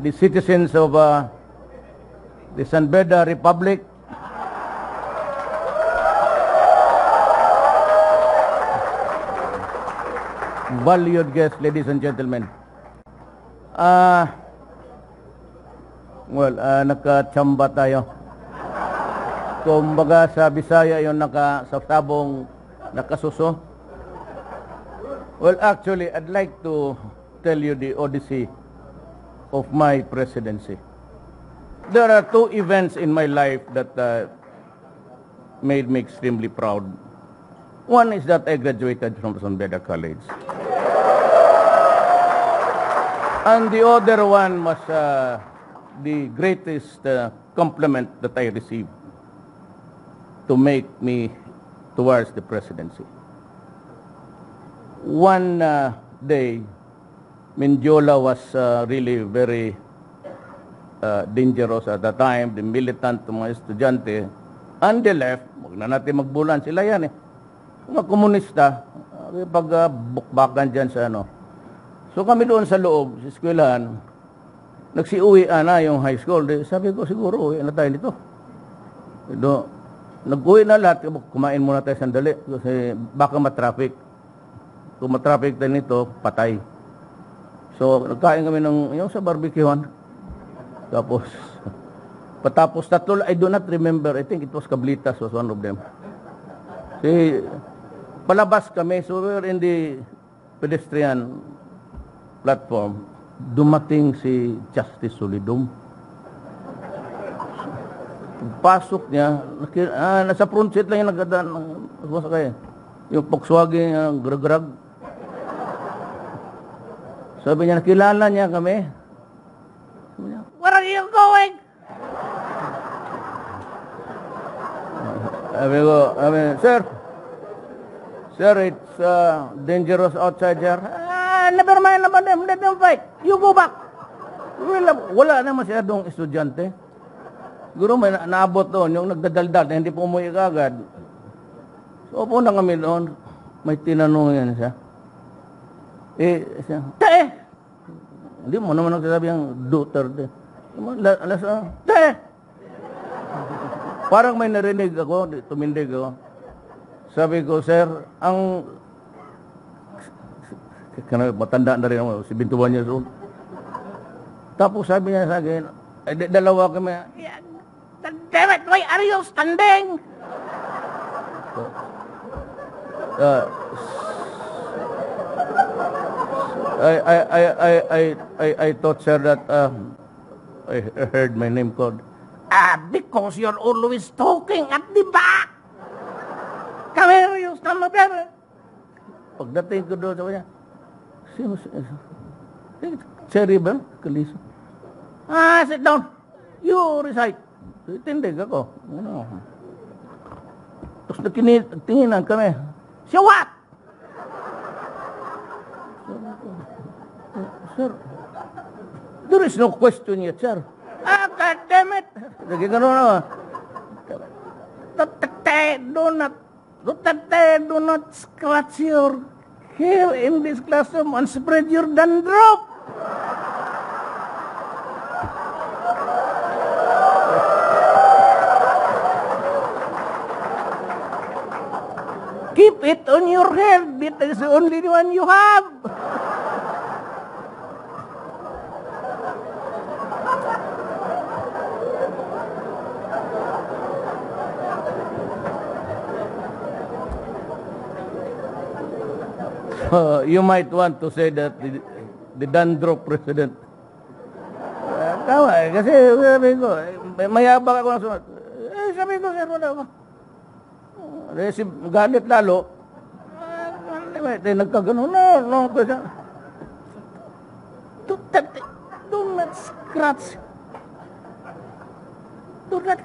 the citizens of the San Beda Republic, valued guests, ladies and gentlemen. Nakachamba tayo. Kumbaga sa Bisaya yung nakasabong nakasuso. Well, actually, I'd like to tell you the odyssey of my presidency. There are two events in my life that made me extremely proud. One is that I graduated from San Beda College. And the other one was the greatest compliment that I received to make me towards the presidency. One day, Mindiola was really very dangerous at the time. The militant, mga estudyante, and the left, wag na natin magbulan, sila yan eh. Mga komunista, pag bukbakan dyan sa ano. So kami doon sa loob, sa eskwelahan, nagsiuwi na yung high school. Sabi ko, siguro, uwi na tayo nito. Nag-uwi na lahat, kumain muna tayo sandali. Kasi baka matraffic. Kung matraffic tayo nito, patay. So, nagkain kami yung sa barbecuehan. Tapos, patapos tatlo, I do not remember. I think it was Cablitas was one of them. Si, palabas kami. So, we were in the pedestrian platform. Dumating si Justice Solidum. Pasok niya, nasa front seat lang yung nagdadaan. Yung Volkswagen, grag-grag. Sabi niya, nakilala niya kami. Sabi niya, where are you going? Sabi ko, sir, it's dangerous outside here. Never mind about them, let them fight. You go back. Wala na masyadong estudyante. Siguro may naabot doon, yung nagdadaldal na hindi po umuwi agad. So, upo na kami doon. May tinanong yan siya. Siya, hindi mo naman nagsasabi yung Duterte. Parang may narinig ako, tumindig ako. Sabi ko, sir, ang matanda na rin ako, 71 years old. Tapos sabi niya sa akin, dalawa kami, damn it, why are you standing? I thought, sir, that I heard my name called. Because you're always talking at the back. Come here, you stand up there. Pagdating ko doon, sabi niya, Cherry Bell, Kaliso. Sit down. You recite. Tindig ako. Tapos nagtinginan kami. So what? Sir, there is no question yet, sir. God damn it. Lagi gano'n na. Do not scratch your hair in this classroom and spread your dandruff. Keep it on your head. It is the only one you have. You might want to say that the dandruff president. Tama kasi sabi ko, mayabang ako na sumat. Sabi ko, sir, wala ako. Galit lalo. Nagkagano, no. Do not scratch. Do not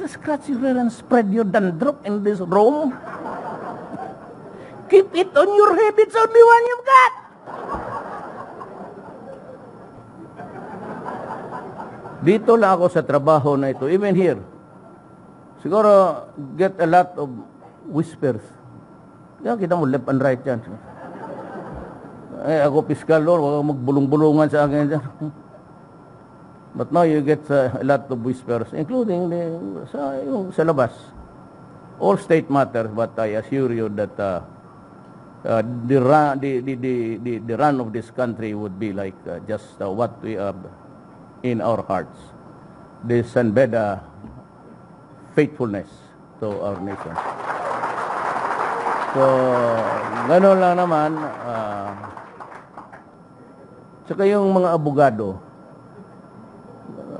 scratch your hair and spread your dandruff in this room. Keep it on your head. It's only one you've got. Dito lang ako sa trabaho na ito. Even here. Siguro, get a lot of whispers. Yan, kita mo, left and right yan. Ako, piskal doon. Huwag magbulong-bulungan sa akin dyan. But now you get a lot of whispers, including sa labas. All state matters, but I assure you that the run of this country would be like just what we have in our hearts. The Sanbeda faithfulness to our nation. So, gano'n lang naman. Saka yung mga abogado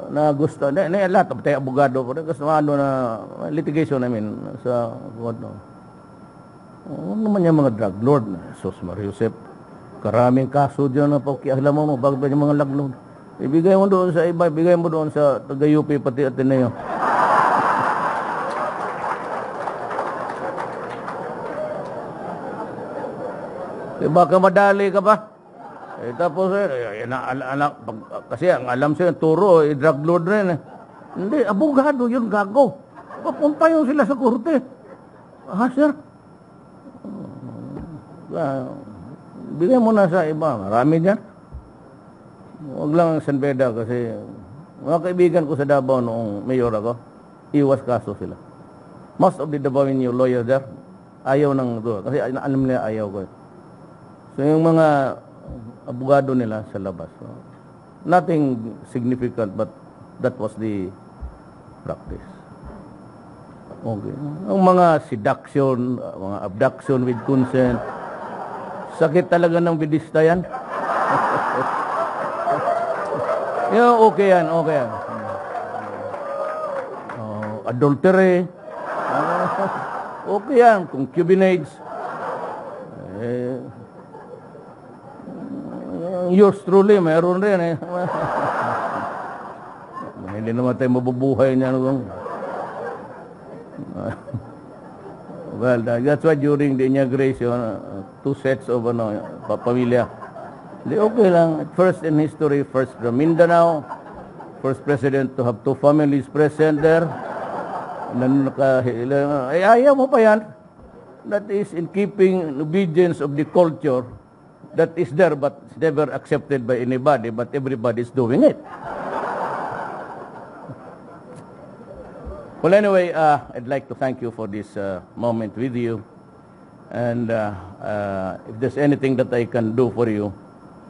na gusto, lahat ng tayo abogado, gusto na litigation namin sa ano naman yung mga drug lord na Sos Mariusep. Karaming kaso dyan na alam mo, bakit ba yung mga laglord? Ibigay mo doon sa iba, ibigay mo doon sa taga-UP pati Ateneo. Baka madali ka pa. Tapos, kasi ang alam siya, turo, drug lord rin. Hindi, abogado yun, gago. Papunta yun sila sa korte. Sir? Bigay mo na sa iba. Marami dyan. Huwag lang Sanbeda kasi mga kaibigan ko sa Davao noong mayor ako, iwas kaso sila. Most of the Davaoeño lawyers there, ayaw ng ito. Kasi alam nila ayaw ko. So yung mga abogado nila sa labas. So, nothing significant but that was the practice. Okay. Ang mga seduction, mga abduction with consent, sakit talaga ng bidista yan. Okay yan, okay yan. Adultery, okay yan, concubinage, yours truly, mayroon rin hindi naman tayo mabubuhay niya. Well, that's why during the inauguration, two sets of pamilya. Okay lang. First in history, first from Mindanao, first president to have two families present there. Ayaw mo pa yan. That is in keeping obedience of the culture that is there but never accepted by anybody, but everybody is doing it. Well, anyway, I'd like to thank you for this moment with you. And if there's anything that I can do for you,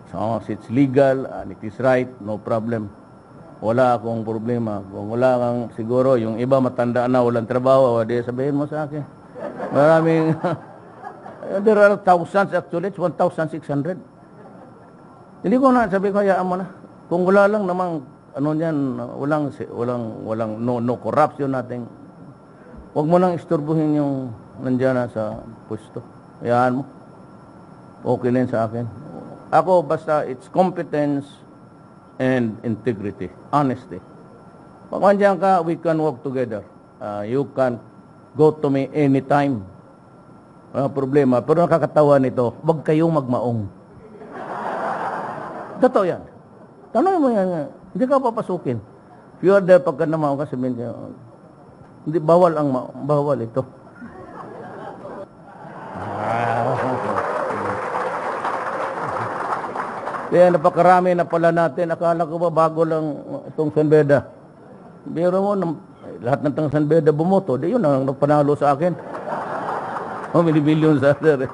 so it's legal and it is right, no problem. Wala akong problema. Kung wala kang siguro, yung iba matanda na, walang trabaho, di sabihin mo sa akin. Maraming... There are thousands actually, it's 1,600. Hindi ko na, sabi ko, hayaan mo na. Kung wala lang namang, walang no corruption natin. Huwag mo nang isturbuhin yung nandiyan na sa pwesto. Hayaan mo. Okay na yun sa akin. Ako, basta it's competence and integrity, honesty. Pag nandiyan ka, we can work together. You can go to me anytime. Problema. Pero nakakatawa nito, wag kayong magmaong. Totoo yan. Tanong mo yan. Hindi ka papasukin. If you are there pagka namaong ka, sabihin ka, hindi, bawal ito. Kaya napakarami na pala natin. Akala ko ba bago lang itong Sanbeda. Biro mo, lahat ng Sanbeda bumoto, di yun ang nagpanalo sa akin. How many billions are there?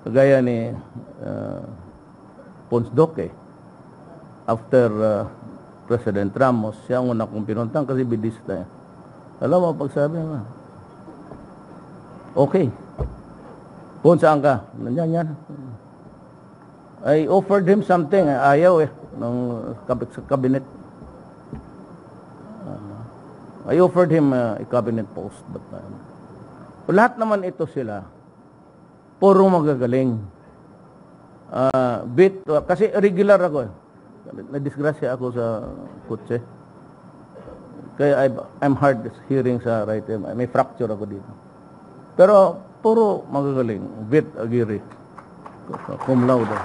Kagaya ni Ponce Doque. After President Ramos, siya ang una kong pinuntang kasi bidista. Alam mo, pagsabi nga, okay. Ponce, saan ka? Nandiyan yan. I offered him something. Ayaw ng cabinet. I offered him a cabinet post. But lahat naman ito sila, puro magagaling. Kasi regular ako. Nadisgrasya ako sa kutse. Kaya I'm hard hearing sa right ear. May fracture ako dito. Pero puro magagaling. Bit Aguirre. Cum laude.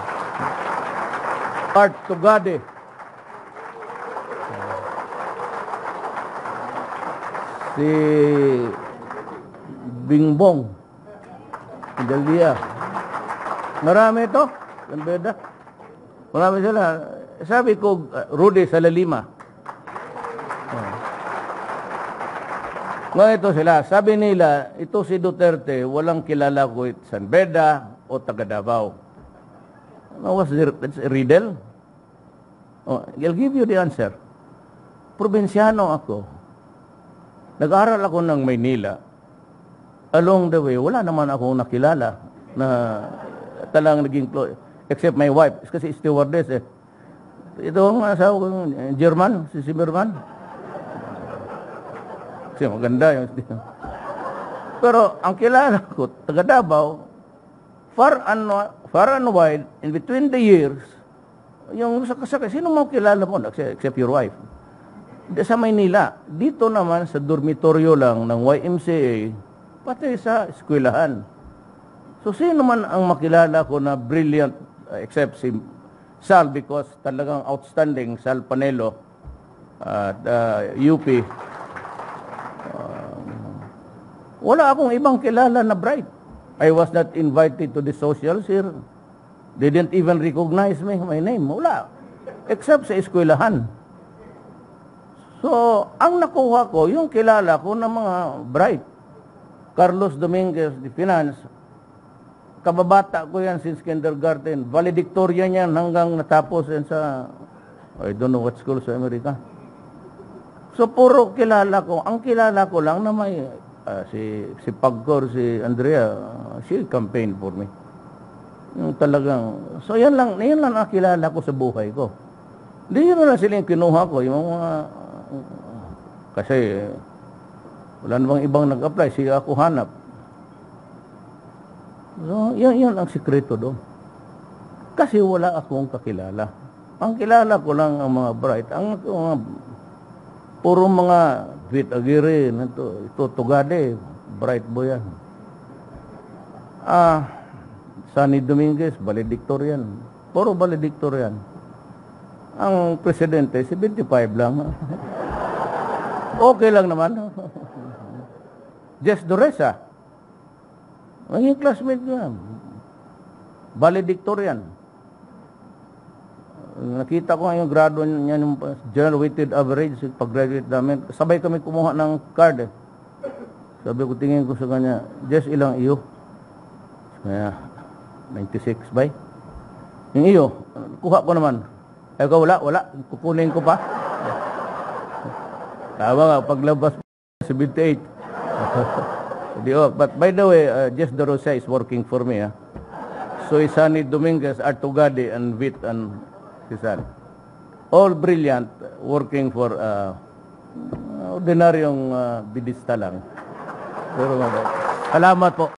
Art Tugade. Si Bingbong. Daldia. Marami ito. Sanbeda. Marami sila. sabi ko, Rudy Salalima. Ngayon ito sila, sabi nila, ito si Duterte, walang kilala ko San Beda o taga Davao. That's a riddle. Oh, I'll give you the answer. Probinsyano ako. Nag-aral ako ng Maynila. Along the way, wala naman akong nakilala na talang naging close, except my wife, kasi stewardess eh. Ito ang asawa ko, German, si Zimmerman. Kasi maganda yung pero ang kilala ko, taga Davao, far and wide, in between the years, yung sakasakay, sino mo kilala mo, except your wife? Sa Maynila, dito naman sa dormitoryo lang ng YMCA, pati sa eskwelahan. So, sino man ang makilala ko na brilliant, except si Sal, because talagang outstanding, Sal Panelo, at UP. Wala akong ibang kilala na bright. I was not invited to the socials here. They didn't even recognize me, my name. Wala. Except sa eskwelahan. So, ang nakuha ko, yung kilala ko na mga bright. Carlos Dominguez, the finance. Kababata ko yan since kindergarten. Valedictorian yan hanggang natapos yan sa, I don't know what school sa Amerika. So, puro kilala ko. Ang kilala ko lang na may, si Pagcor, si Andrea, she campaigned for me. Yung talagang, so yan lang ang kilala ko sa buhay ko. Hindi yun na sila yung kinuha ko, yung mga, kasi, wala namang ibang nag-apply, siya ako hanap. So, yan ang sikreto doon. Kasi wala akong kakilala. Ang kilala ko lang ang mga bright, ang mga, puro mga Vit Aguirre, ito Tugade, bright boy yan. Sunny Dominguez, valedictorian. Puro valedictorian. Ang presidente, 75 lang. Okay lang naman. Jess Dureza. Ang classmate ko yan. Valedictorian. Nakita ko nga yung grado niya ng general weighted average pag-graduate namin. Sabay kami kumuha ng card eh. Sabi ko, tingin ko sa kanya, Jess, ilang iyo? Kaya, 96 bay. Yung iyo, kuha ko naman. Ay ko, wala. Kukunin ko pa. Tama nga, paglabas 78. But by the way, Jess Dorosa is working for me. So is Sunny Dominguez, Artugade, and Vit, and Rizal. All brilliant, working for ordinaryong bidista lang. Pero salamat po.